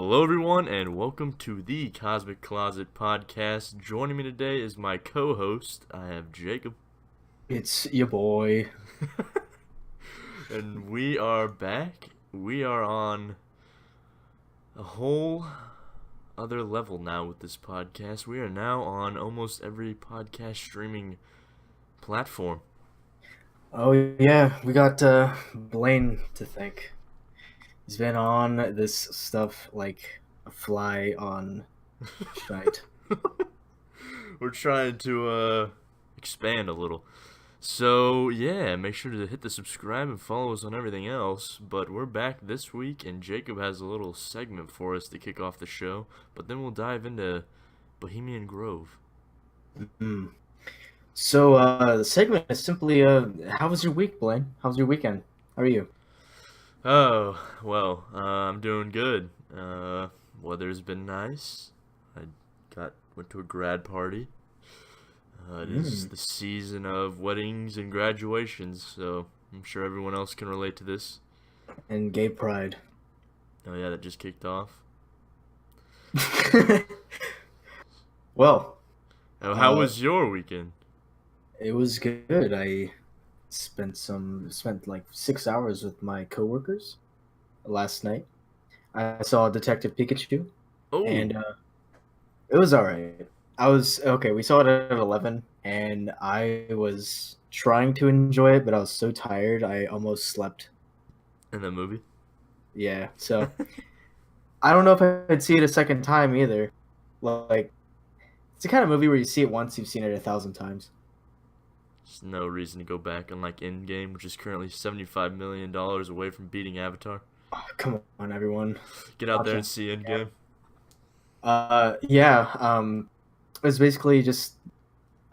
Hello, everyone, and welcome to the Cosmic Closet Podcast. Joining me today is my co-host. I have Jacob. It's your boy. And we are back. We are on a whole other level now with this podcast. We are now on almost every podcast streaming platform. Oh yeah, we got Blaine to thank. He's been on this stuff like a fly on shite. We're trying to expand a little. So, yeah, make sure to hit the subscribe and follow us on everything else. But we're back this week, and Jacob has a little segment for us to kick off the show. But then we'll dive into Bohemian Grove. Mm. So the segment is simply how was your week, Blaine? How was your weekend? How are you? Oh, well, I'm doing good. Weather's been nice. I went to a grad party. It is the season of weddings and graduations, so I'm sure everyone else can relate to this. And gay pride. Oh yeah, that just kicked off. Well, How was your weekend? it was good. I spent like 6 hours with my coworkers last night. I saw Detective Pikachu, Oh, and it was all right. I was okay. We saw it at 11, and I was trying to enjoy it, but I was so tired I almost slept. in the movie? Yeah, so I don't know if I'd see it a second time either. Like, it's the kind of movie where you see it once, you've seen it 1,000 times. There's no reason to go back, unlike Endgame, which is currently $75 million away from beating Avatar. Oh, come on, everyone. Get out Watch there it. and see Endgame. Yeah. It was basically just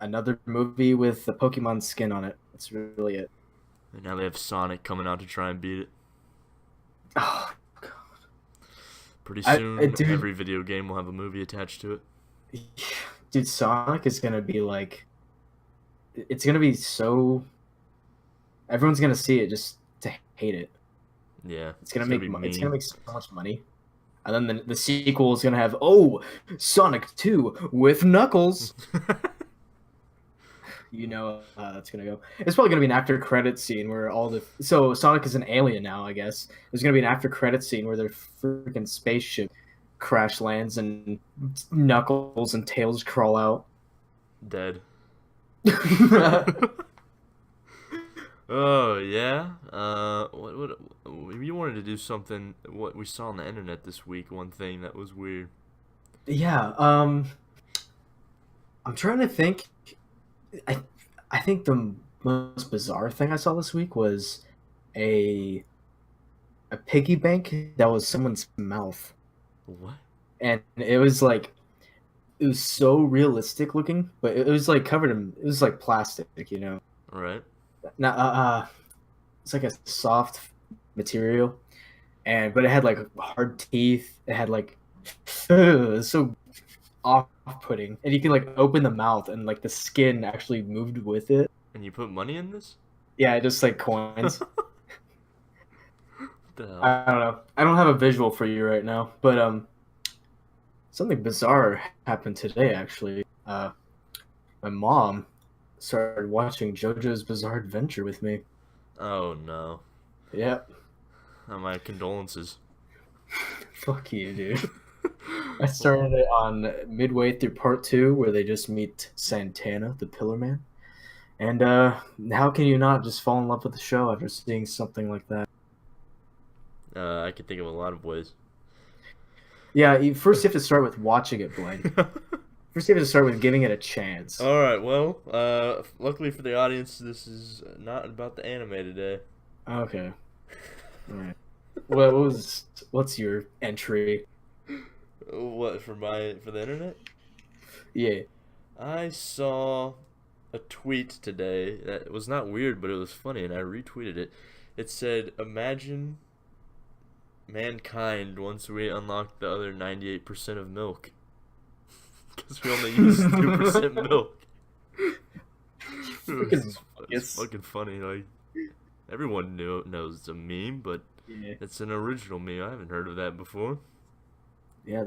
another movie with the Pokemon skin on it. That's really it. And now they have Sonic coming out to try and beat it. Oh, Pretty soon, dude, every video game will have a movie attached to it. dude, Sonic is gonna be like, it's gonna be so. Everyone's gonna see it just to hate it. Yeah, It's gonna be it's mean. gonna make so much money, and then the sequel is gonna have Sonic 2 with Knuckles. That's gonna go. It's probably gonna be an after credit scene where Sonic is an alien now. I guess there's gonna be an after credit scene where their freaking spaceship crash lands and Knuckles and Tails crawl out. Dead. Oh yeah. What? You wanted to do something? What we saw on the internet this week? One thing that was weird. Yeah. I'm trying to think. I think the most bizarre thing I saw this week was a piggy bank that was someone's mouth, What? and it was like it was so realistic looking, but it was like covered in it was like plastic, All right. Now, it's like a soft material, but it had like hard teeth. It had like it was so off-putting, and you can like open the mouth, and like the skin actually moved with it. And you put money in this? Yeah, just like coins. What the hell? I don't know. I don't have a visual for you right now, but something bizarre happened today. Actually, my mom started watching JoJo's Bizarre Adventure with me. Oh no. Yeah, My condolences. fuck you, dude. I started it on midway through part 2, where they just meet Santana, the Pillar Man. And how can you not just fall in love with the show after seeing something like that? I could think of a lot of ways. Yeah, first you have to start with watching it, Blaine. First you have to start with giving it a chance. All right. Well, luckily for the audience, this is not about the anime today. Okay. All right. What's your entry? What for the internet? Yeah. I saw a tweet today that was not weird, but it was funny, and I retweeted it. It said, "Imagine mankind once we unlock the other 98% of milk, because we only use 2% milk." It's fucking funny. Like, everyone knows it's a meme, but Yeah. it's an original meme. I haven't heard of that before. Yeah,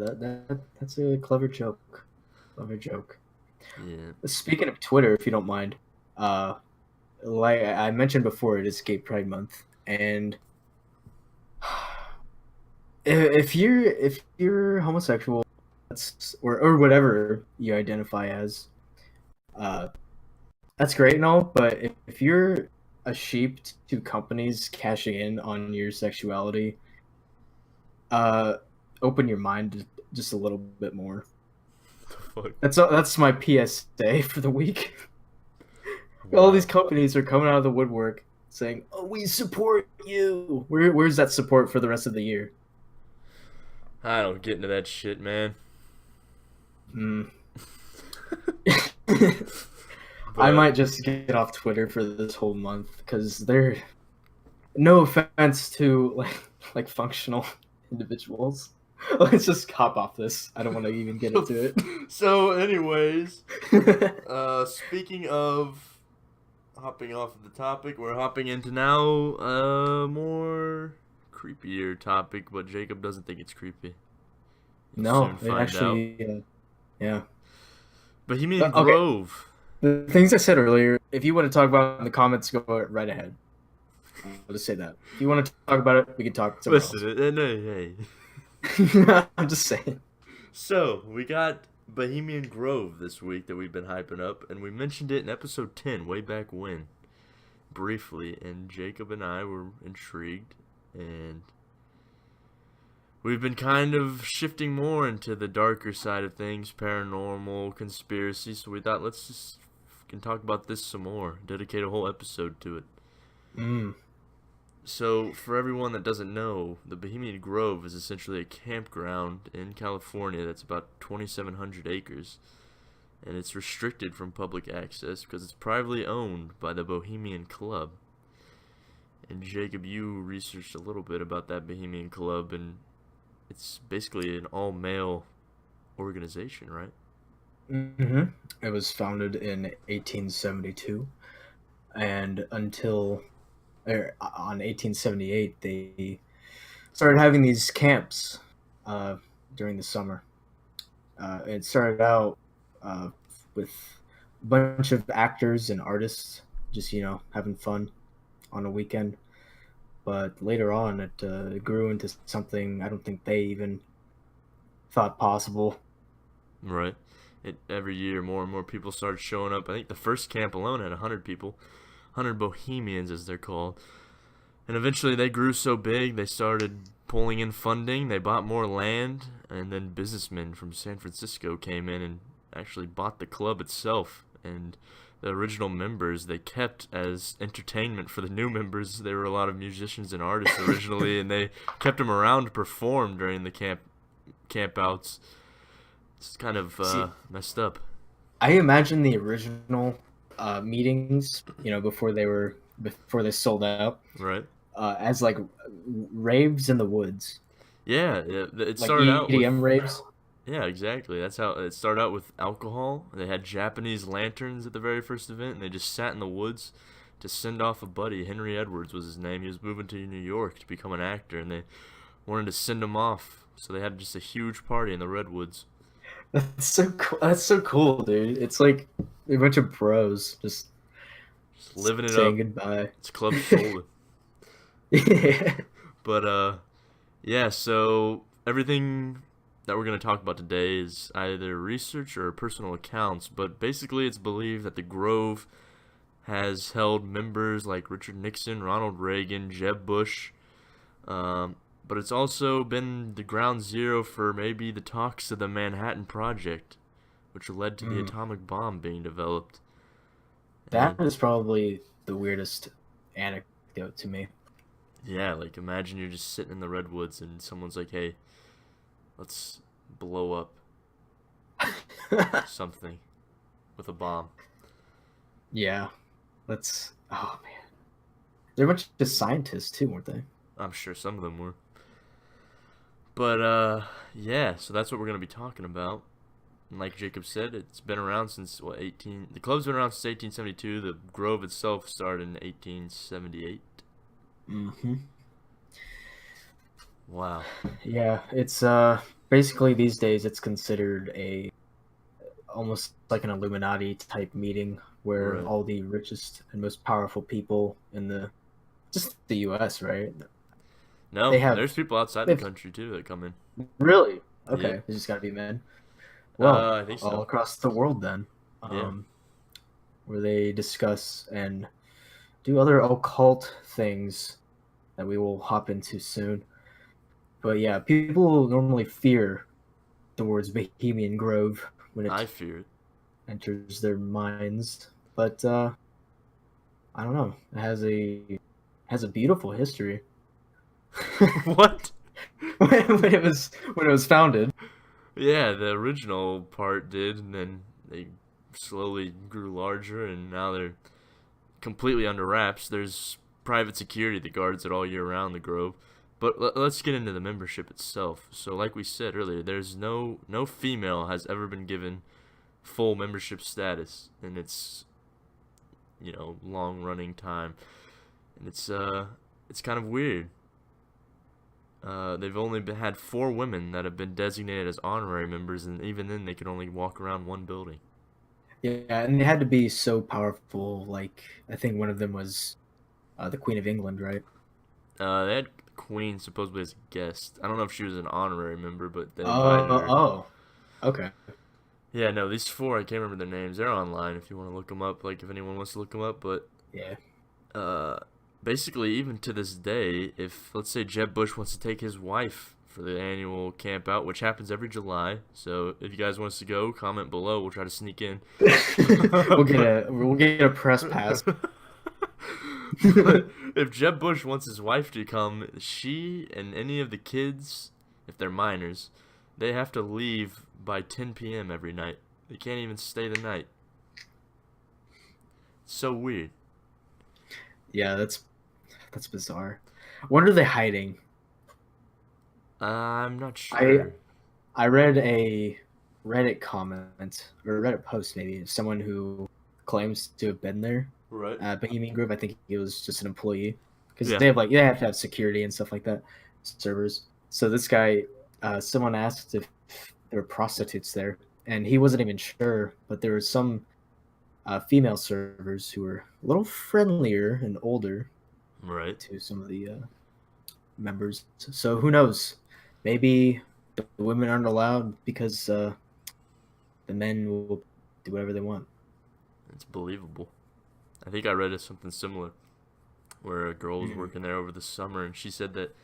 that's a clever joke. Clever joke. Yeah. Speaking of Twitter, if you don't mind, uh, like I mentioned before, it is Gay Pride Month, and if you're homosexual, that's or whatever you identify as, uh, that's great and all. But if you're a sheep to companies cashing in on your sexuality, uh, open your mind just a little bit more. The fuck? That's my PSA for the week. All these Wow. companies are coming out of the woodwork saying, "Oh, we support you." Where's that support for the rest of the year? I don't get into that shit, man. Hmm. I But might just get off Twitter for this whole month because they're no offense to like functional individuals. Let's just hop off this. I don't want to even get into so, anyways, it. speaking of hopping off of the topic, we're hopping into now a more creepier topic, but Jacob doesn't think it's creepy. You'll No, soon it find out. actually, yeah. Bohemian Okay, Grove. the things I said earlier. If you want to talk about it in the comments, go right ahead. I'll just say that. If you want to talk about it, we can talk somewhere Listen, else. hey. I'm just saying. So, we got Bohemian Grove this week that we've been hyping up, and we mentioned it in episode 10, way back when, briefly, and Jacob and I were intrigued, and we've been kind of shifting more into the darker side of things, paranormal, conspiracy, so we thought let's just can talk about this some more, dedicate a whole episode to it. Mm. So, for everyone that doesn't know, the Bohemian Grove is essentially a campground in California that's about 2,700 acres, and it's restricted from public access because it's privately owned by the Bohemian Club. And Jacob, you researched a little bit about that Bohemian Club, and it's basically an all-male organization, right? Hmm. It was founded in 1872, and until on 1878, they started having these camps uh, during the summer. It started out uh, with a bunch of actors and artists just having fun on a weekend. But later on, it grew into something I don't think they even thought possible. Right. Every year, more and more people started showing up. I think the first camp alone had 100 people, 100 Bohemians, as they're called. And eventually they grew so big, they started pulling in funding, they bought more land, and then businessmen from San Francisco came in and actually bought the club itself. And the original members they kept as entertainment for the new members. There were a lot of musicians and artists originally, and they kept them around to perform during the campouts. It's kind of See, messed up, I imagine the original meetings, before they sold out, right? as like raves in the woods, Yeah, it like started out with EDM raves. yeah, exactly. That's how it started out with alcohol. They had Japanese lanterns at the very first event, and they just sat in the woods to send off a buddy. Henry Edwards was his name. He was moving to New York to become an actor, and they wanted to send him off. So they had just a huge party in the redwoods. That's so cool. That's so cool, dude. It's like a bunch of bros just Just living it saying up. goodbye. It's Club Soda. Yeah. But yeah, so everything that we're going to talk about today is either research or personal accounts, but basically it's believed that the Grove has held members like Richard Nixon, Ronald Reagan, Jeb Bush, but it's also been the ground zero for maybe the talks of the Manhattan Project, which led to the Mm. atomic bomb being developed. That And is probably the weirdest anecdote to me. yeah, like imagine you're just sitting in the redwoods and someone's like, "Hey, let's blow up something with a bomb." Yeah. Let's. Oh man, they're a bunch of scientists too, weren't they? I'm sure some of them were. But yeah, so that's what we're gonna be talking about. And like Jacob said, it's been around since what 18. The club's been around since 1872. The Grove itself started in 1878. Mm-hmm. Wow. Yeah, it's basically these days it's considered a almost like an Illuminati type meeting where Right. all the richest and most powerful people in the just the U.S. right? No, They have there's people outside the they've country too that come in. really Yep. okay. It's just got to be men. Well, I think all so. across the world then, Yeah. um, where they discuss and do other occult things that we will hop into soon. But yeah, people normally fear the words Bohemian Grove when I it fear enters their minds. But I don't know. It has a beautiful history. it. What? when it was founded. Yeah, the original part did, and then they slowly grew larger, and now they're completely under wraps. There's private security that guards it all year round, the Grove. But let's get into the membership itself. So, like we said earlier, there's no female has ever been given full membership status, and it's long running time, and it's kind of weird. They've only had 4 women that have been designated as honorary members, and even then, they can only walk around one building. Yeah, and they had to be so powerful. Like I think one of them was the Queen of England, right? They had Queen supposedly as a guest. I don't know if she was an honorary member, but they invited Oh, her. oh, okay. Yeah, no, these 4 I can't remember their names. They're online if you want to look them up. Like if anyone wants to look them up, but Yeah. uh, basically, even to this day, if let's say Jeb Bush wants to take his wife for the annual camp out, which happens every July, so if you guys want us to go, comment below. We'll try to sneak in. we'll get but, a press pass. but if Jeb Bush wants his wife to come, she and any of the kids, if they're minors, they have to leave by 10 p.m. every night. They can't even stay the night. It's so weird. Yeah, that's bizarre. What are they hiding? I'm not I sure. I read a Reddit comment or a Reddit post maybe of someone who claims to have been there Right. at Bohemian Group. I think he was just an employee because Yeah. they have to have security and stuff like that, servers. So this guy, someone asked if there were prostitutes there, and he wasn't even sure. But there were some female servers who were a little friendlier and older Right. to some of the members. So who knows? Maybe the women aren't allowed because the men will do whatever they want. It's believable. I think I read something similar where a girl was Mm. working there over the summer, and she said that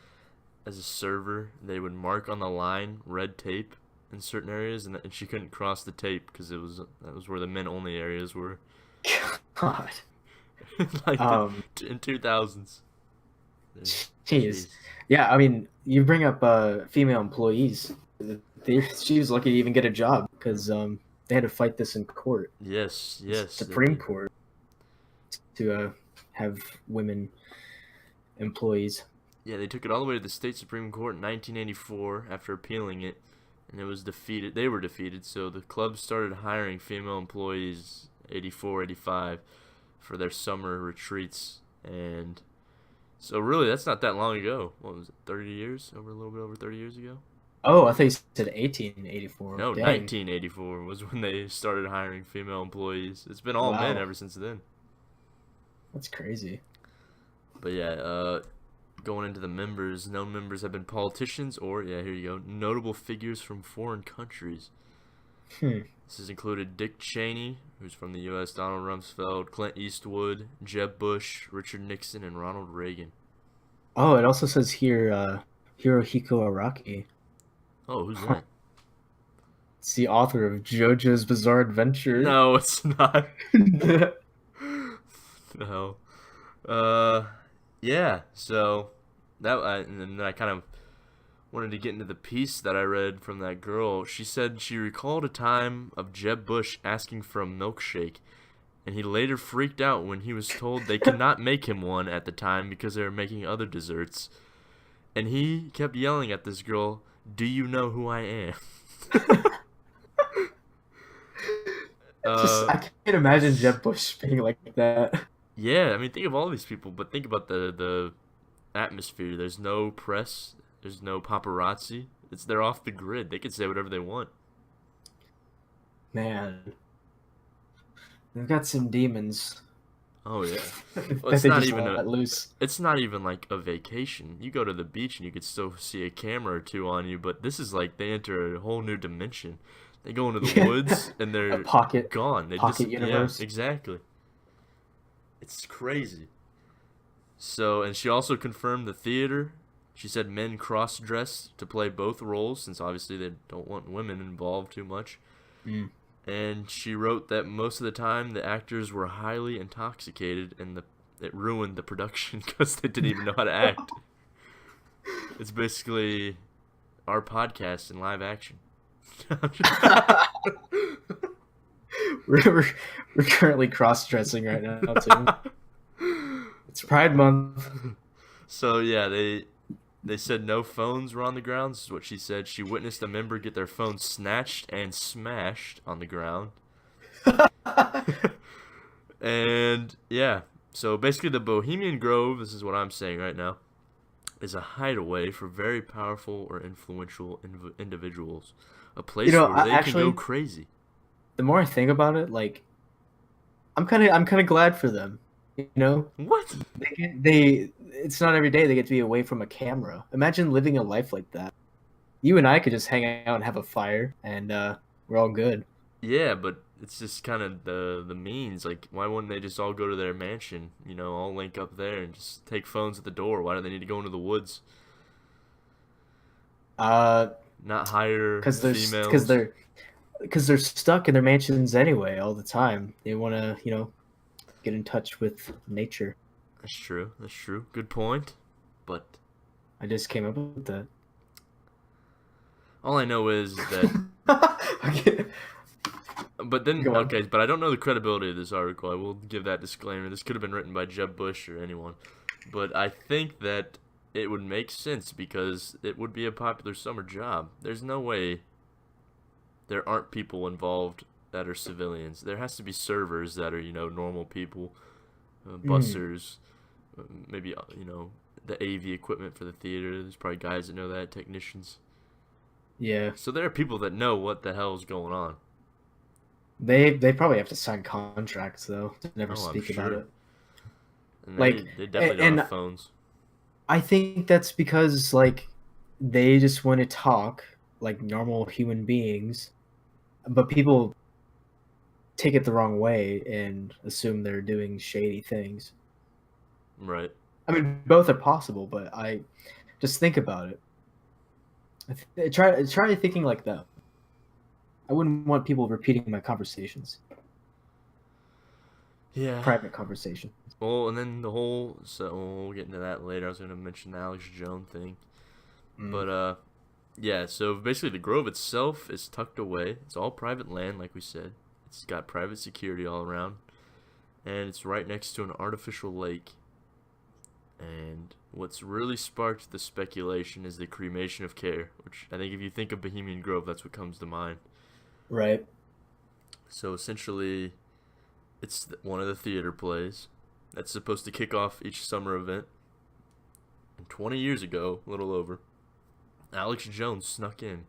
as a server, they would mark on the line red tape in certain areas, and she couldn't cross the tape because that was where the men only areas were. God. like Um, in 2000s. Jeez. Jeez. Yeah, I mean, you bring up female employees. She was lucky to even get a job because they had to fight this in court, Yes, the yes, they Supreme did. Court, to have women employees. Yeah, they took it all the way to the state Supreme Court in 1984 after appealing it, and it was defeated. They were defeated, so the club started hiring female employees 84, 85 for their summer retreats, and so really that's not that long ago. What was it, 30 years? Over a little bit over 30 years ago? Oh, I thought you said 1884. No, Dang. 1984 was when they started hiring female employees. It's been all men Wow. ever since then. That's crazy. But yeah, going into the members, known members have been politicians or, yeah, here you go, notable figures from foreign countries. Hmm. This has included Dick Cheney, who's from the U.S., Donald Rumsfeld, Clint Eastwood, Jeb Bush, Richard Nixon, and Ronald Reagan. Oh, it also says here Hirohiko Araki. Oh, who's that? It's the author of JoJo's Bizarre Adventure. No, it's not. No. Yeah, so and then I kind of wanted to get into the piece that I read from that girl. She said she recalled a time of Jeb Bush asking for a milkshake, and he later freaked out when he was told they could not make him one at the time because they were making other desserts. And he kept yelling at this girl, "Do you know who I am?" I can't imagine Jeb Bush being like that. Yeah, I mean, think of all these people, but think about the atmosphere. There's no press. There's no paparazzi. They're off the grid. They can say whatever they want. Man, they've got some demons Oh yeah. Well, that they just let loose. it's not even like a vacation. You go to the beach and you could still see a camera or two on you, but this is like they enter a whole new dimension. They go into the Yeah. woods and A they're pocket gone. They pocket yeah, universe. exactly. It's crazy. So, and she also confirmed the theater. She said men cross dress to play both roles since obviously they don't want women involved too much. Mm. And she wrote that most of the time the actors were highly intoxicated and it ruined the production because they didn't even know how to act. It's basically our podcast in live action. we're, we're currently cross dressing right now too. It's Pride Month. So yeah, they said no phones were on the ground. This is what she said. She witnessed a member get their phone snatched and smashed on the ground. And yeah, so basically the Bohemian Grove, this is what I'm saying right now, is a hideaway for very powerful or influential individuals. A place where they can go crazy. The more I think about it, like I'm kind of glad for them. You know, What? it's not every day they get to be away from a camera. Imagine living a life like that. You and I could just hang out and have a fire, and we're all good. Yeah, but it's just kind of the means. Like, why wouldn't they just all go to their mansion? You know, all link up there and just take phones at the door. Why do they need to go into the woods? Uh, Not hire because females. they're stuck in their mansions anyway all the time. They want to, get in touch with nature. That's true. That's true. Good point. But I just came up with that. all I know is that. Okay. But then, Go on. okay, but I don't know the credibility of this article. I will give that disclaimer. This could have been written by Jeb Bush or anyone. But I think that it would make sense because it would be a popular summer job. There's no way there aren't people involved that are civilians. There has to be servers that are, normal people, bussers, maybe, the AV equipment for the theater. There's probably guys that know that, technicians. Yeah. So there are people that know what the hell is going on. They probably have to sign contracts though to never Oh, I'm speak about sure. it. And Like, they definitely don't and have phones. I think that's because like they just want to talk like normal human beings, but people take it the wrong way and assume they're doing shady things. Right. I mean, both are possible, but I just think about it. Try thinking like that. I wouldn't want people repeating my conversations, Yeah. private conversation. Well, and then so we'll get into that later. I was going to mention the Alex Jones thing. But, yeah, so basically the Grove itself is tucked away. It's all private land, like we said. It's got private security all around. And it's right next to an artificial lake. And what's really sparked the speculation is the cremation of care, which I think if you think of Bohemian Grove, that's what comes to mind. Right. So essentially, it's one of the theater plays that's supposed to kick off each summer event. And 20 years ago, a little over, Alex Jones snuck in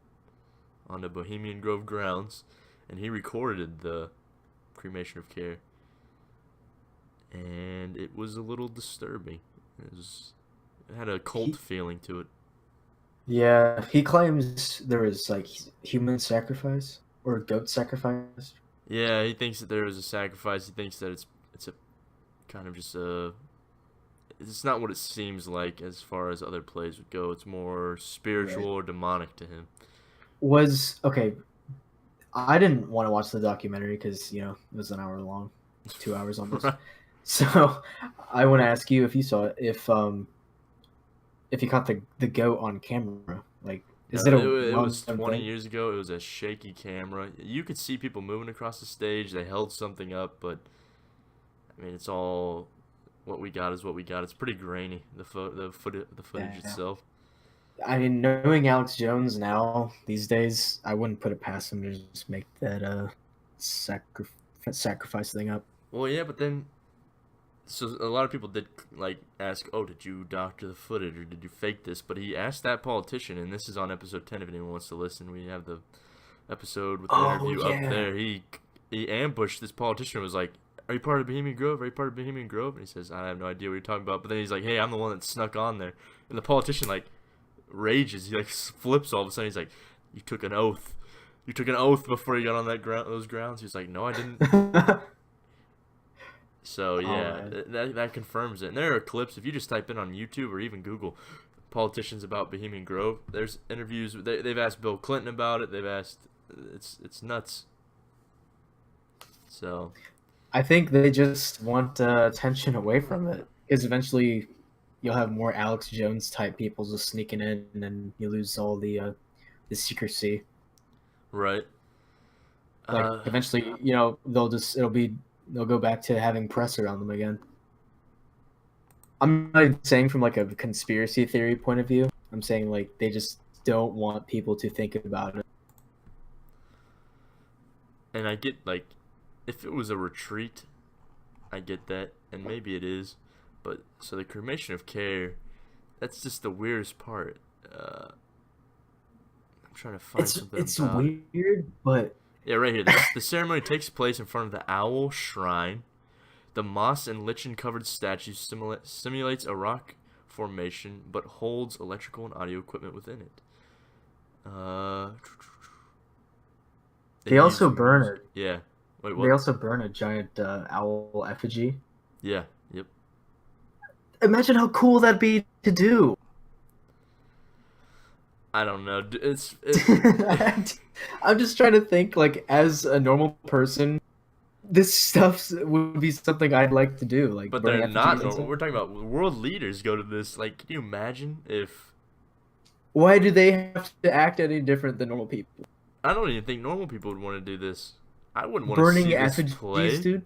onto Bohemian Grove grounds, and he recorded the cremation of care. And it was a little disturbing. It had a cult feeling to it. Yeah, he claims there was like human sacrifice or goat sacrifice. Yeah, he thinks that there was a sacrifice. He thinks that it's a kind of just a. It's not what it seems like as far as other plays would go. It's more spiritual or demonic to him. Okay. I didn't want to watch the documentary because it was an hour long, 2 hours almost. Right. So I want to ask you if you saw it, if you caught the goat on camera. Like, is it It was 20 thing? years ago. It was a shaky camera. You could see people moving across the stage. They held something up, but I mean, it's all what we got is what we got. It's pretty grainy. The footage Yeah. itself. I mean, knowing Alex Jones now these days, I wouldn't put it past him to just make that sacrifice thing up. Well, yeah, but then So a lot of people did like ask, "Oh, did you doctor the footage or did you fake this?" But he asked that politician, and this is on episode 10. If anyone wants to listen, we have the episode with the Oh interview up yeah. there. He ambushed this politician. And was like, "Are you part of Bohemian Grove? Are you part of Bohemian Grove?" And he says, "I have no idea what you're talking about." But then he's like, "Hey, I'm the one that snuck on there." And the politician like rages. He like flips all of a sudden. He's like, "You took an oath. You took an oath before you got on those grounds." He's like, "No, I didn't." So Oh yeah, man. that confirms it. And there are clips if you just type in on YouTube or even Google politicians about Bohemian Grove. There's interviews. They've asked Bill Clinton about it. They've asked. It's nuts. So I think they just want attention away from it because eventually you'll have more Alex Jones type people just sneaking in, and you lose all the secrecy. right. Like Uh, eventually, they'll go back to having press around them again. I'm not even saying from like a conspiracy theory point of view. I'm saying like they just don't want people to think about it. and I get like, if it was a retreat, I get that, and maybe it is, but so the cremation of care, that's just the weirdest part. I'm trying to find something It's about it. weird, but Yeah, right here. The ceremony takes place in front of the Owl Shrine. The moss and lichen covered statue simulates a rock formation but holds electrical and audio equipment within it. Uh, they they use also burn music. a Yeah. Wait, they what? also burn a giant owl effigy. Yeah. Yep. Imagine how cool that'd be to do. I don't know. I'm just trying to think, like, as a normal person, this stuff would be something I'd like to do, like But burning they're not effigies and normal. stuff. We're talking about world leaders go to this. Like, can you imagine if? Why do they have to act any different than normal people? I don't even think normal people would want to do this. I wouldn't want to Burning see this effigies, play. dude.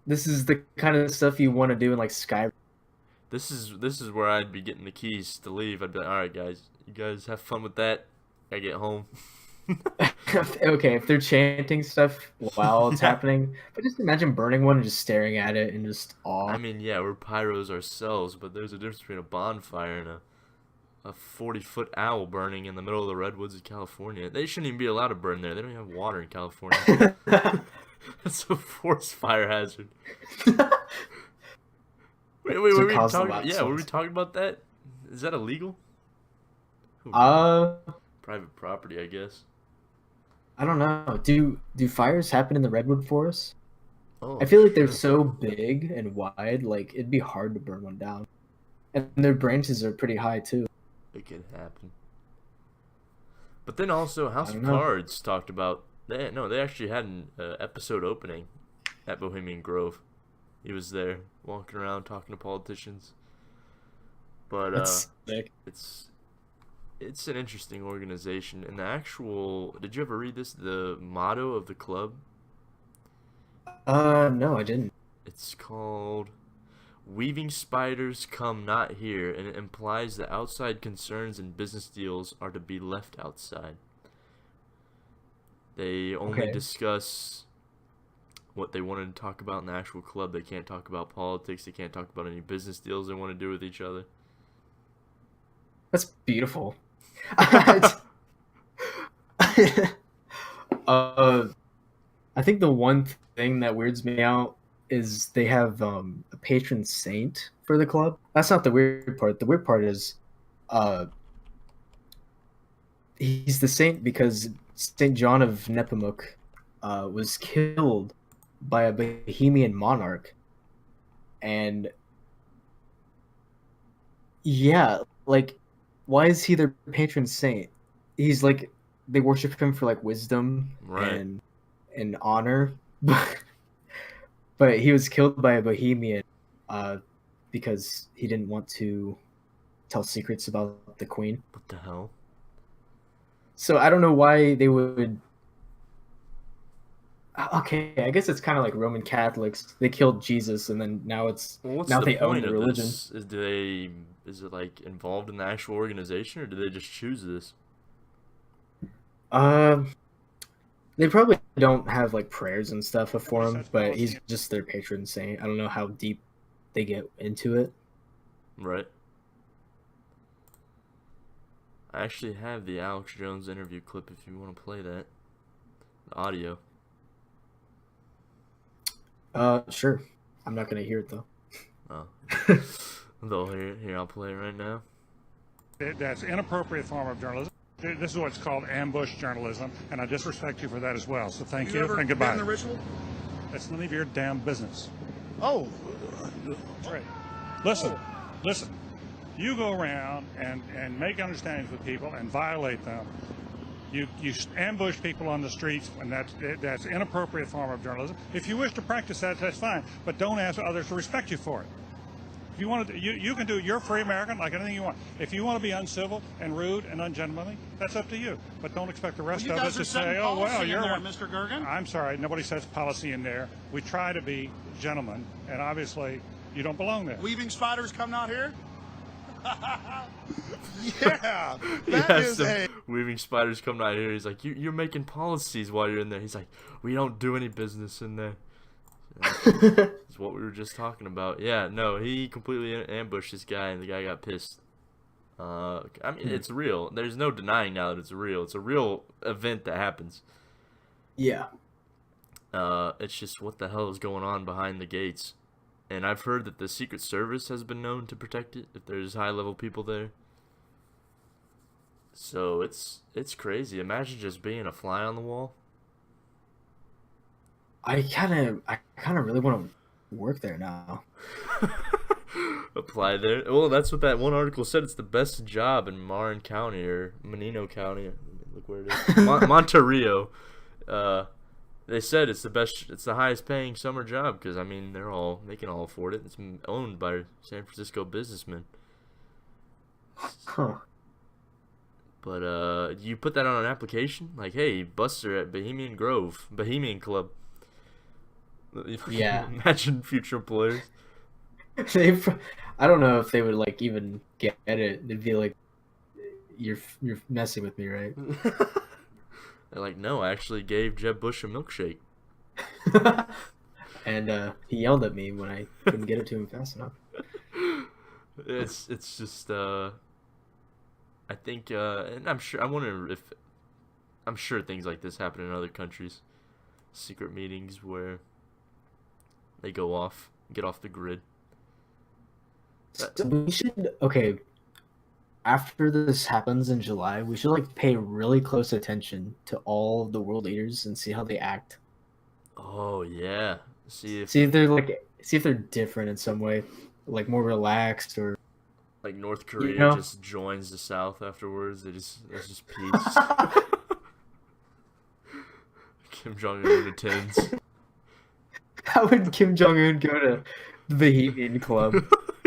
This is the kind of stuff you want to do in like Skyrim. This is where I'd be getting the keys to leave. I'd be like, all right, guys, you guys have fun with that. I get home. Okay, if they're chanting stuff while it's Yeah. happening, but just imagine burning one and just staring at it in just I awe. mean, yeah, we're pyros ourselves, but there's a difference between a bonfire and a 40-foot owl burning in the middle of the redwoods of California. They shouldn't even be allowed to burn there. They don't even have water in California. That's a forest fire hazard. Wait, To were we cause the talking? Yeah, were we wildfires. talking about that? Is that illegal? Who knows? Uh, Private property, I guess. I don't know. Do fires happen in the redwood forest? Oh, I I'm feel like they're sure so big and wide, like it'd be hard to burn one down. And their branches are pretty high too. it could happen. But then also, I House don't of know. Cards talked about. They actually had an episode opening at Bohemian Grove. He was there walking around talking to politicians. But That's sick. it's an interesting organization. And the actual, did you ever read this? The motto of the club. No, I didn't. It's called "Weaving spiders come not here," and it implies that outside concerns and business deals are to be left outside. They only Okay. discuss what they wanted to talk about in the actual club. They can't talk about politics. They can't talk about any business deals they want to do with each other. That's beautiful. uh, I think the one thing that weirds me out is they have a patron saint for the club. That's not the weird part. The weird part is uh, he's the saint because Saint John of Nepomuk was killed by a Bohemian monarch, and yeah, like why is he their patron saint? He's like they worship him for like wisdom Right. and honor, but he was killed by a Bohemian uh, because he didn't want to tell secrets about the queen. What the hell? So I don't know why they would. Okay, I guess it's kind of like Roman Catholics. They killed Jesus, and then Well, what's now the they own point the of religion. this? Is it like involved in the actual organization, or do they just choose this? Uh, They probably don't have like prayers and stuff for Nobody him, sets but policy. he's just their patron saint. I don't know how deep they get into it. Right. I actually have the Alex Jones interview clip if you want to play that. The audio. Sure. I'm not gonna hear it though. Oh. Though here, I'll play it right now. That's inappropriate form of journalism. This is what's called ambush journalism, and I disrespect you for that as well. So thank you and goodbye. Been the ritual? That's none of your damn business. Oh, That's right. Listen. You go around and make understandings with people and violate them. You ambush people on the streets, and that's inappropriate form of journalism. If you wish to practice that, that's fine, but don't ask others to respect you for it. If you want to, you can do. You're free American, like anything you want. If you want to be uncivil and rude and ungentlemanly, that's up to you. But don't expect the rest you of guys us are to setting say, "Oh well, policy you're in there, one." Mr. Gergen. I'm sorry, nobody sets policy in there. We try to be gentlemen, and obviously, you don't belong there. Weaving spiders come out here? Yeah, He that has is some a. weaving spiders coming out here. He's like, you're making policies while you're in there. He's like, we don't do any business in there. That's what we were just talking about. Yeah, no, he completely ambushed this guy, and the guy got pissed. I mean, it's real. There's no denying now that it's real. It's a real event that happens. Yeah. It's just what the hell is going on behind the gates. And I've heard that the Secret Service has been known to protect it if there's high-level people there. So it's crazy. Imagine just being a fly on the wall. I kind of really want to work there now. Apply there. Well, that's what that one article said. It's the best job in Marin County or Menino County. Look where it is. Monterrey. They said it's the best. It's the highest paying summer job because I mean they can all afford it. It's owned by San Francisco businessmen. Huh. But you put that on an application, like, hey, Buster at Bohemian Club. Yeah. Imagine future employers. I don't know if they would like even get it. They'd be like, "You're messing with me, right?" They're like, no, I actually gave Jeb Bush a milkshake. And he yelled at me when I couldn't get it to him fast enough. It's just I think and I'm sure things like this happen in other countries. Secret meetings where they get off the grid. So we should after this happens in July, we should like pay really close attention to all the world leaders and see how they act. Oh yeah. See if they're different in some way, like more relaxed or like North Korea You know? just joins the South afterwards. It's just peace. Kim Jong Un attends. How would Kim Jong Un go to the Bohemian Club?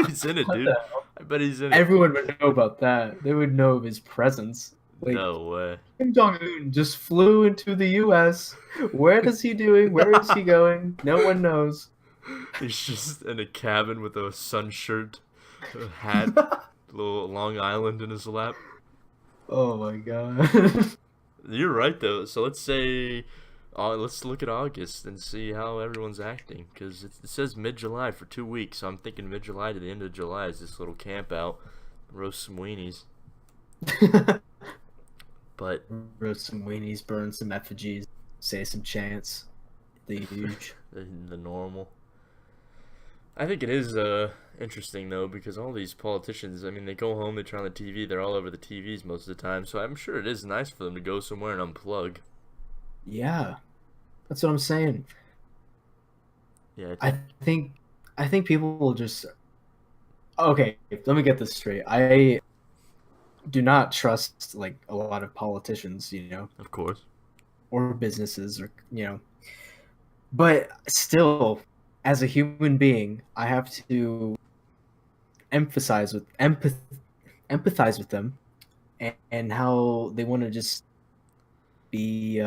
He's in it, What dude. the hell? I bet he's in it. Everyone would know about that. They would know of his presence. Like, No way. Kim Jong Un just flew into the U.S. Where is he doing? Where is he going? No one knows. He's just in a cabin with a sun shirt, a hat, little Long Island in his lap. Oh my god. You're right though. So let's say, let's look at August and see how everyone's acting. Because it says mid-July for 2 weeks. So I'm thinking mid-July to the end of July is this little camp out, roast some weenies. But Roast some weenies, burn some effigies, say some chants. The huge. the normal. I think it is interesting though because all these politicians, I mean, they go home, they turn on the TV, they're all over the TVs most of the time. So I'm sure it is nice for them to go somewhere and unplug. Yeah, that's what I'm saying. Yeah, I think people will just. Okay, let me get this straight. I do not trust like a lot of politicians, of course. or businesses, or but still, as a human being, I have to empathize with them, and how they want to just be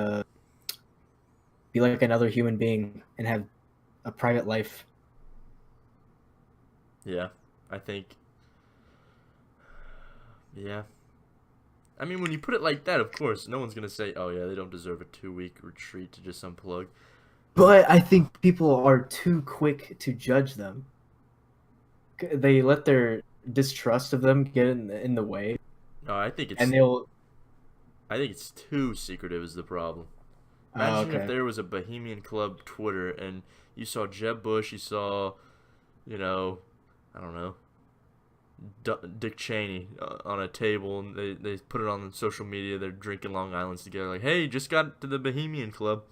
like another human being and have a private life. Yeah, I think. Yeah, I mean, when you put it like that, of course, no one's gonna say, "Oh yeah, they don't deserve a 2-week retreat to just unplug." But I think people are too quick to judge them. They let their distrust of them get in the way, No, and they'll. I think it's too secretive is the problem. Oh, Imagine if okay. there was a Bohemian Club Twitter and you saw Jeb Bush, you saw, you know, I don't know, Dick Cheney on a table, and they put it on social media. They're drinking Long Island's together, like, hey, just got to the Bohemian Club,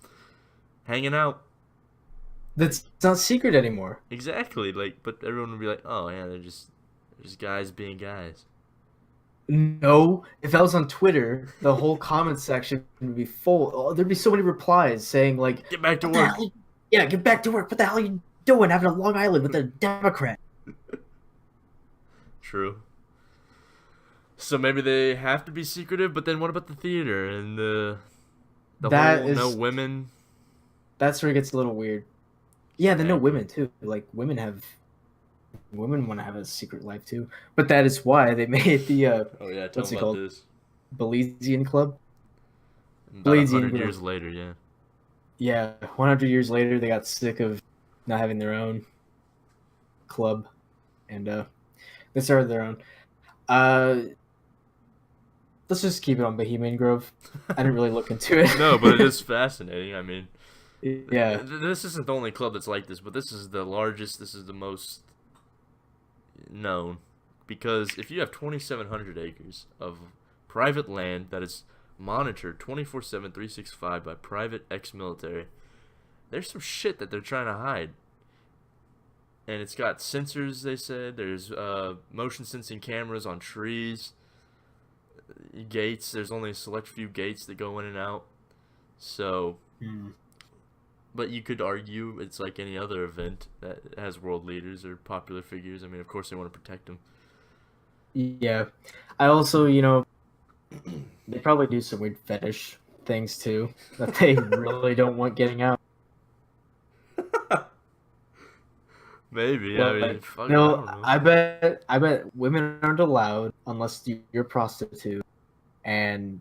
hanging out. That's not secret anymore. Exactly, like, but everyone would be like, oh yeah, they're just guys being guys. No, if that was on Twitter, the whole comment section would be full. Oh, there'd be so many replies saying like, Get back to "What the work. hell? Yeah, get back to work. What the hell are you doing having a Long Island with a Democrat?" True. So maybe they have to be secretive, but then what about the theater and the That whole no is women? that's where it gets a little weird. Yeah, the no Exactly. women too. Like women want to have a secret life too. But that is why they made the Oh yeah, tell what's them it about called? this. Belizean Club. About a Belizean hundred Grove. years later, yeah. Yeah, 100 years later, they got sick of not having their own club, and they started their own. Uh, let's just keep it on Bohemian Grove. I didn't really look into it. No, but it is fascinating. I mean, Yeah. this isn't the only club that's like this, but this is the largest. This is the most known because if you have 2,700 acres of private land that is monitored 24/7, 365 by private ex-military, there's some shit that they're trying to hide. And it's got sensors, they said. There's motion sensing cameras on trees, gates. There's only a select few gates that go in and out. So, Hmm. but you could argue it's like any other event that has world leaders or popular figures. I mean, of course they want to protect them. Yeah. I also, they probably do some weird fetish things too that they really don't want getting out. Maybe. I mean, Like, fuck, I no, don't know. I bet women aren't allowed unless you're a prostitute, and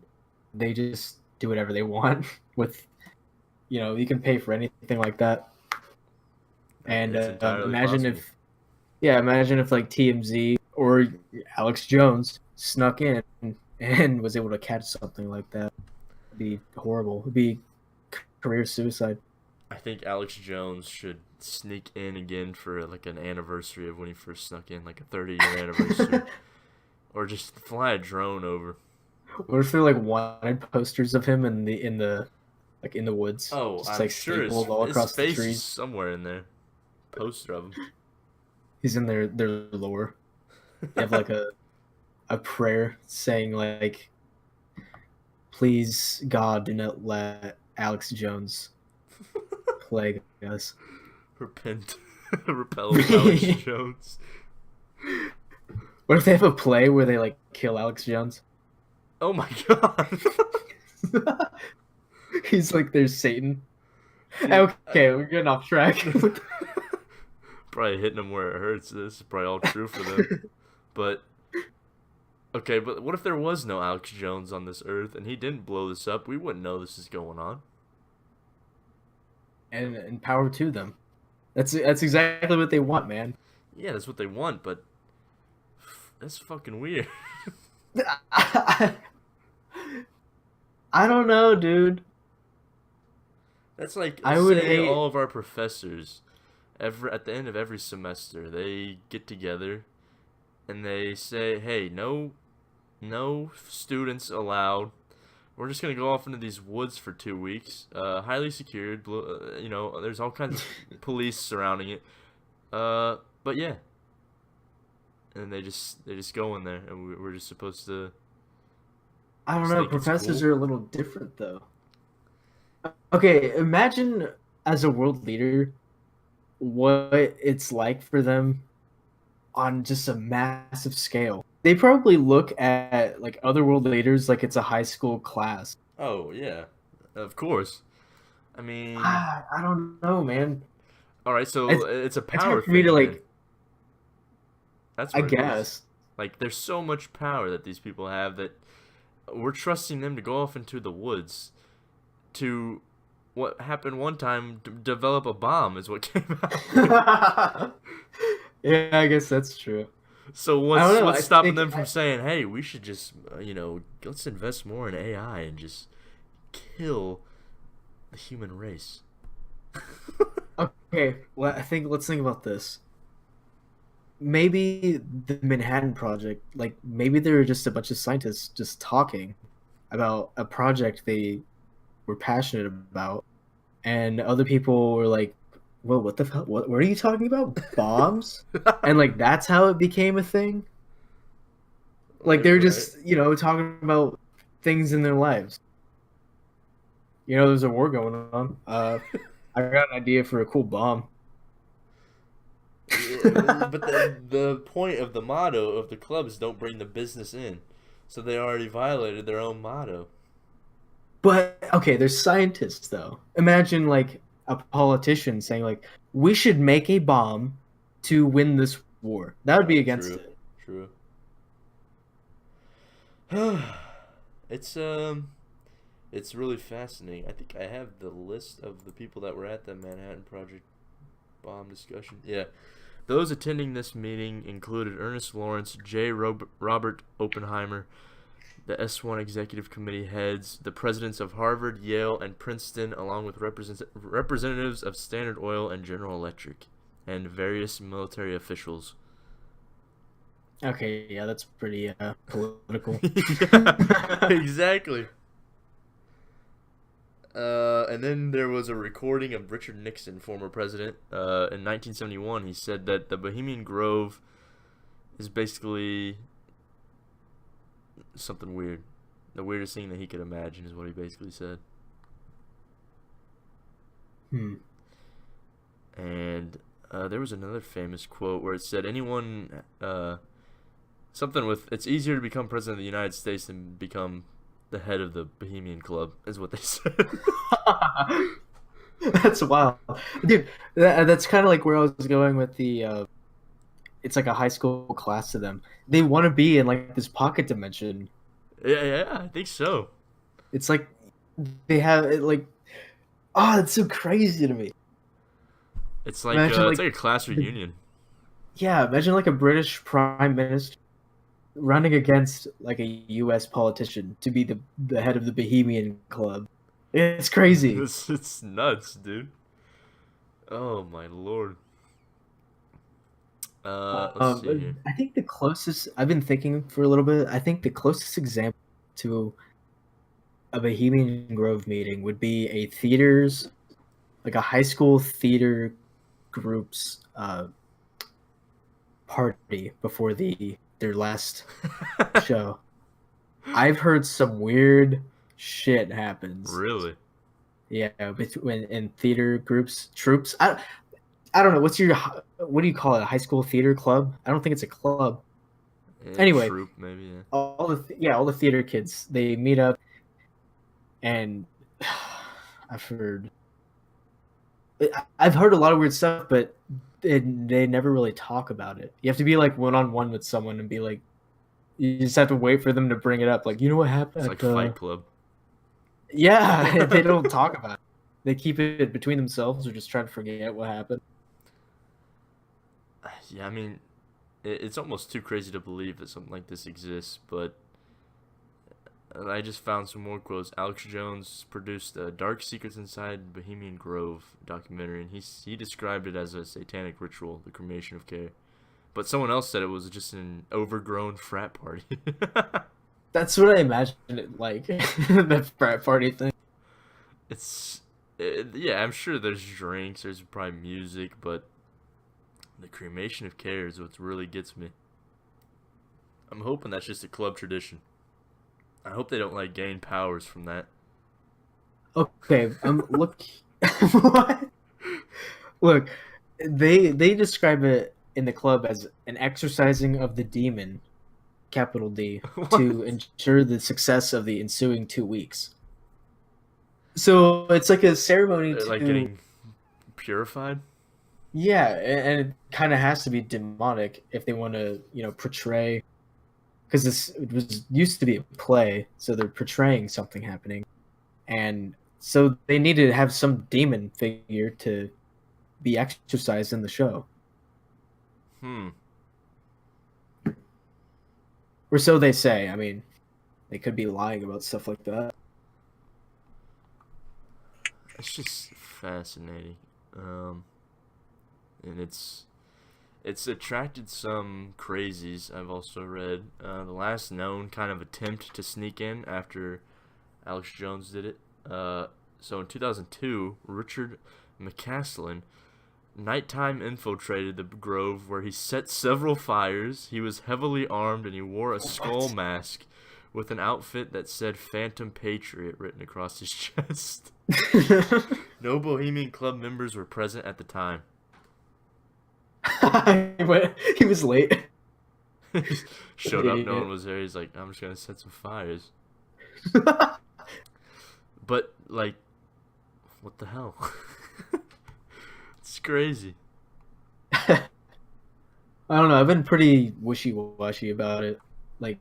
they just do whatever they want with, you can pay for anything like that. And It's entirely imagine possible. if, yeah, imagine if like TMZ or Alex Jones snuck in and was able to catch something like that. It'd be horrible. It'd be career suicide. I think Alex Jones should sneak in again for like an anniversary of when he first snuck in, like a 30-year anniversary, or just fly a drone over. What if they're like wanted posters of him in the woods, Oh, just I'm like sure stapled all his across the face is trees? somewhere in there. Poster of him. He's in their lore. They have like a prayer saying like, "Please God, do not let Alex Jones plague us." Repent. Repel Alex Jones. What if they have a play where they like kill Alex Jones? Oh my god. He's like there's Satan. Dude, Okay, we're getting off track. Probably hitting them where it hurts. This is probably all true for them. But okay, but what if there was no Alex Jones on this earth and he didn't blow this up? We wouldn't know this is going on. and power to them. That's exactly what they want, man. Yeah, that's what they want, but that's fucking weird. I don't know, dude. That's like I would say hate. all of our professors at the end of every semester they get together and they say, "Hey, no students allowed. We're just gonna go off into these woods for 2 weeks, highly secured. There's all kinds of police surrounding it. But yeah." And they just go in there, and we're just supposed to. I don't Just know. think it's Professors cool. are a little different, though. Okay, imagine as a world leader what it's like for them on just a massive scale. They probably look at like other world leaders like it's a high school class. Oh yeah, of course. I mean, I don't know, man. all right, so It's it's a it's power hard for me to thing then. like. That's I what it is. guess. Like, there's so much power that these people have that we're trusting them to go off into the woods to what happened one time, develop a bomb is what came out. Yeah, I guess that's true. So I don't know. what's I stopping think them from saying, "Hey, we should just let's invest more in AI and just kill the human race." okay. Well, I think let's think about this. Maybe the Manhattan Project, like maybe they were just a bunch of scientists just talking about a project they were passionate about, and other people were like, "Well, what the hell? What are you talking about? Bombs?" And like that's how it became a thing. Like they're Right. just talking about things in their lives. There's a war going on. I got an idea for a cool bomb. Yeah, but the point of the motto of the club is don't bring the business in. So they already violated their own motto. But okay, there's scientists though. Imagine like a politician saying like, "We should make a bomb to win this war." That would be against True. it. True. It's it's really fascinating. I think I have the list of the people that were at the Manhattan Project bomb discussion. Yeah. Those attending this meeting included Ernest Lawrence, Robert Oppenheimer, the S1 Executive Committee heads, the presidents of Harvard, Yale, and Princeton, along with representatives of Standard Oil and General Electric, and various military officials. Okay, yeah, that's pretty political. Yeah, exactly. And then there was a recording of Richard Nixon, former president. In 1971, he said that the Bohemian Grove is basically something weird. The weirdest thing that he could imagine is what he basically said. And there was another famous quote where it said, anyone, something with, it's easier to become president of the United States than become the head of the Bohemian Club, is what they said. That's wild. Dude, that's kind of like where I was going with the, it's like a high school class to them. They want to be in like this pocket dimension. Yeah, I think so. It's like they have it like, it's so crazy to me. It's like Imagine, it's like a class reunion. Yeah, imagine like a British prime minister running against like a U.S. politician to be the head of the Bohemian Club. It's crazy. It's nuts, dude. Oh my lord. Let's see here. I think the closest I've been thinking for a little bit. I think the closest example to a Bohemian Grove meeting would be a theater's, like a high school theater group's party before their last show. I've heard some weird shit happens. Really? Yeah, between in theater groups, troops. I don't know. What do you call it? A high school theater club? I don't think it's a club. Yeah, Anyway, troop maybe. Yeah. all the theater kids, they meet up, and I've heard a lot of weird stuff, but they never really talk about it. You have to be like one-on-one with someone and be like, you just have to wait for them to bring it up. Like, you know what happened? It's like Fight Club. Yeah, they don't talk about it. They keep it between themselves or just try to forget what happened. Yeah, I mean, it's almost too crazy to believe that something like this exists, but I just found some more quotes. Alex Jones produced Dark Secrets Inside Bohemian Grove documentary, and he described it as a satanic ritual, the cremation of care. But someone else said it was just an overgrown frat party. That's what I imagined it like, the frat party thing. Yeah, I'm sure there's drinks, there's probably music, but the cremation of care is what really gets me. I'm hoping that's just a club tradition. I hope they don't like gain powers from that. Okay, look, what? Look, they describe it in the club as an exercising of the demon, capital D, to ensure the success of the ensuing 2 weeks. So it's like a ceremony They're to like getting purified. Yeah, and it kind of has to be demonic if they want to, portray because it was used to be a play, so they're portraying something happening, and so they needed to have some demon figure to be exercised in the show, Hmm. or so they say. I mean, they could be lying about stuff like that. It's just fascinating. And it's attracted some crazies. I've also read the last known kind of attempt to sneak in after Alex Jones did it. So in 2002, Richard McCaslin nighttime infiltrated the grove where he set several fires. He was heavily armed and he wore a skull mask with an outfit that said Phantom Patriot written across his chest. No Bohemian Club members were present at the time. He was late. Showed up, no Idiot. one was there. He's like, I'm just gonna set some fires. But like, what the hell? It's crazy. I don't know. I've been pretty wishy-washy about it. Like,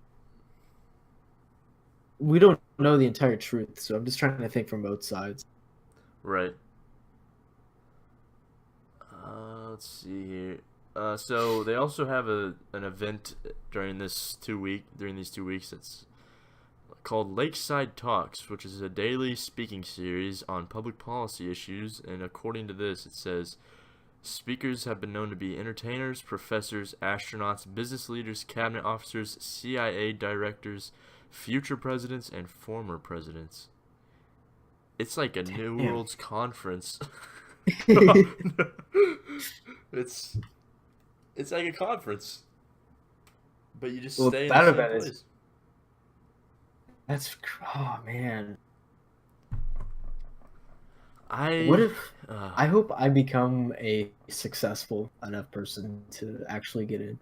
we don't know the entire truth, so I'm just trying to think from both sides. Right. Let's see here. So they also have an event during these 2 weeks that's called Lakeside Talks, which is a daily speaking series on public policy issues. And according to this, it says speakers have been known to be entertainers, professors, astronauts, business leaders, cabinet officers, CIA directors, future presidents, and former presidents. It's like a New Damn. World's Conference. It's like a conference, but you just Well, stay in that the same event is- place. Oh man. I What if uh, I hope I become a successful enough person to actually get in.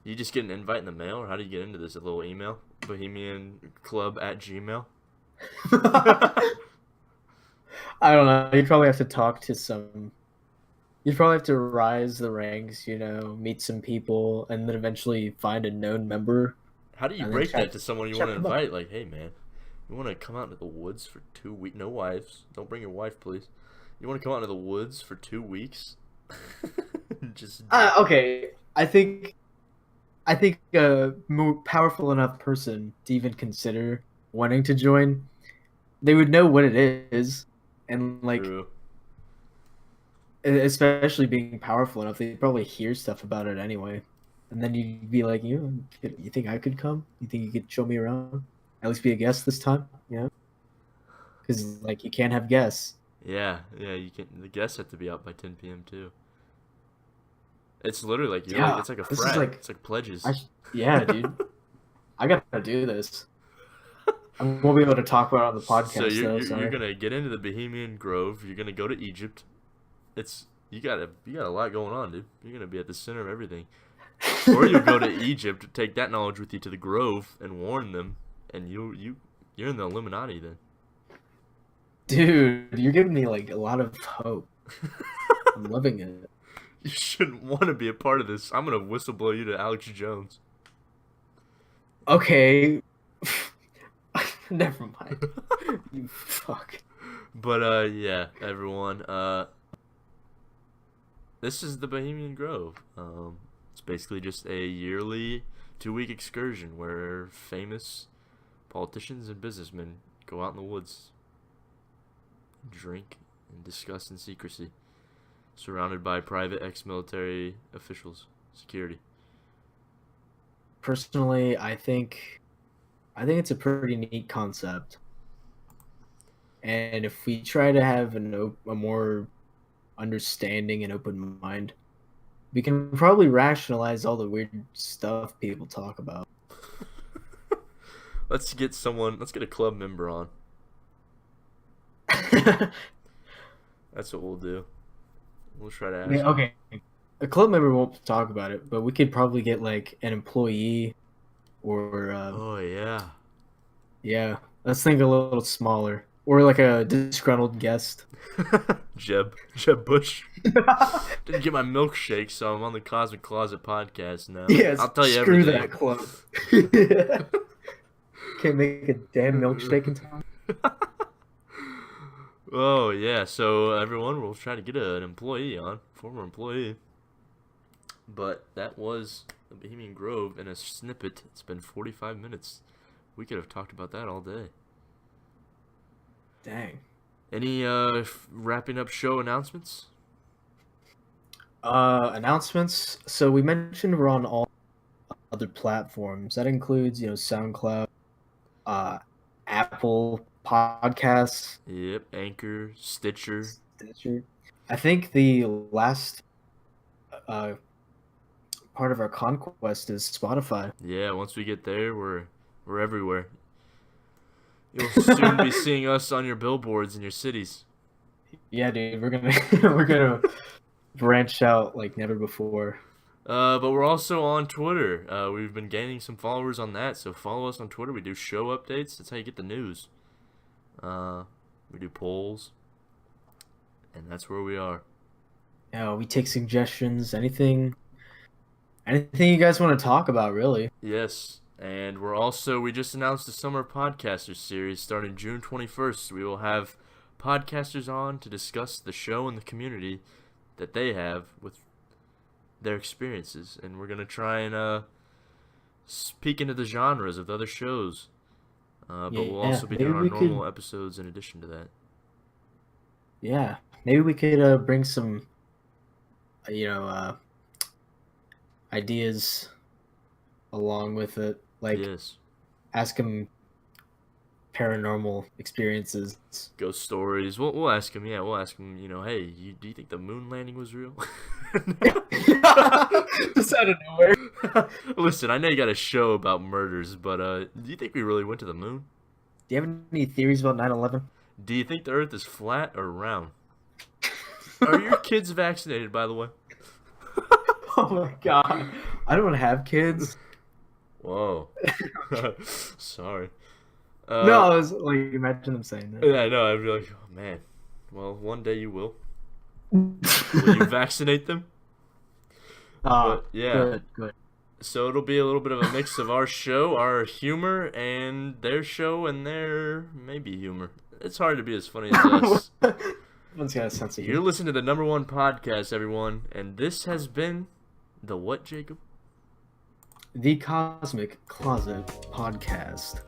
you just get an invite in the mail, or how do you get into this? A little email, BohemianClub@gmail. I don't know. You'd probably have to talk to some. You'd probably have to rise the ranks, meet some people, and then eventually find a known member. How do you And then break check- that to someone you check want to them up. invite? Like, hey man, you want to come out into the woods for 2 weeks? No wives. Don't bring your wife, please. You want to come out into the woods for 2 weeks? Just Okay. I think a more powerful enough person to even consider wanting to join, they would know what it is, and like, true. especially being powerful enough, they probably hear stuff about it anyway. And then you'd be like, you think I could come? You think you could show me around? At least be a guest this time, Because like you can't have guests. Yeah, you can. The guests have to be out by 10 p.m. too. It's literally like Yeah, it's like a this is frat. like- It's like pledges. Yeah, dude. I gotta do this. I won't be able to talk about it on the podcast. So you're sorry. gonna get into the Bohemian Grove. You're gonna go to Egypt. You got a lot going on, dude. You're gonna be at the center of everything. Or you'll go to Egypt, take that knowledge with you to the Grove, and warn them, and you're in the Illuminati then. Dude, you're giving me like a lot of hope. I'm loving it. You shouldn't want to be a part of this. I'm gonna whistleblow you to Alex Jones. Okay. Never mind. You fuck. But yeah, everyone. This is the Bohemian Grove. It's basically just a yearly 2-week excursion where famous politicians and businessmen go out in the woods, drink, and discuss in secrecy, surrounded by private ex-military officials, security. Personally, I think it's a pretty neat concept. And if we try to have a more understanding and open mind, we can probably rationalize all the weird stuff people talk about. Let's get a club member on. That's what we'll do. We'll try to ask. Okay, a club member won't talk about it, but we could probably get like an employee, or Oh yeah. yeah, let's think a little smaller. or like a disgruntled guest. Jeb Bush. Didn't get my milkshake, so I'm on the Cosmic Closet podcast now. Yes, I'll tell you screw everything. that club. Can't make a damn milkshake in time. Oh yeah, so everyone, we'll try to get an employee on, former employee. But that was the Bohemian Grove in a snippet. It's been 45 minutes. We could have talked about that all day. Dang. Any wrapping up show announcements? Announcements. So we mentioned we're on all other platforms. That includes, SoundCloud, Apple Podcasts, Yep, Anchor, Stitcher. Stitcher. I think the last part of our conquest is Spotify. Yeah, once we get there, we're everywhere. You'll soon be seeing us on your billboards in your cities. Yeah, dude, we're gonna we're gonna branch out like never before. But we're also on Twitter. We've been gaining some followers on that, so follow us on Twitter. We do show updates. That's how you get the news. We do polls, and that's where we are. Yeah, we take suggestions, anything you guys want to talk about, really. Yes, and we just announced the Summer Podcasters series starting June 21st. We will have podcasters on to discuss the show and the community that they have with their experiences, and we're going to try and peek into the genres of the other shows. But we'll also be doing our normal episodes in addition to that. Yeah, maybe we could bring some, ideas along with it. Like, Yes. ask them paranormal experiences. Ghost stories. We'll ask him. Yeah, we'll ask him. Hey, do you think the moon landing was real? Just out of nowhere. Listen, I know you got a show about murders, but do you think we really went to the moon? Do you have any theories about 9/11? Do you think the Earth is flat or round? Are your kids vaccinated, by the way? Oh my god, I don't have kids. Whoa. Sorry. No, I was like, imagine them saying that. Yeah, I know. I'd be like, oh man. Well, one day you will. Will you vaccinate them? But, yeah. Good. So it'll be a little bit of a mix of our show, our humor, and their show and their maybe humor. It's hard to be as funny as us. Everyone's got a sense of You're humor. listening to the #1 podcast, everyone, and this has been the what, Jacob? The Cosmic Closet Podcast.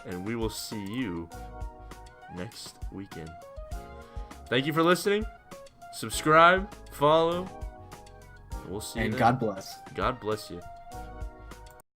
And we will see you next weekend. Thank you for listening. Subscribe, follow. We'll see you And then. God bless. God bless you.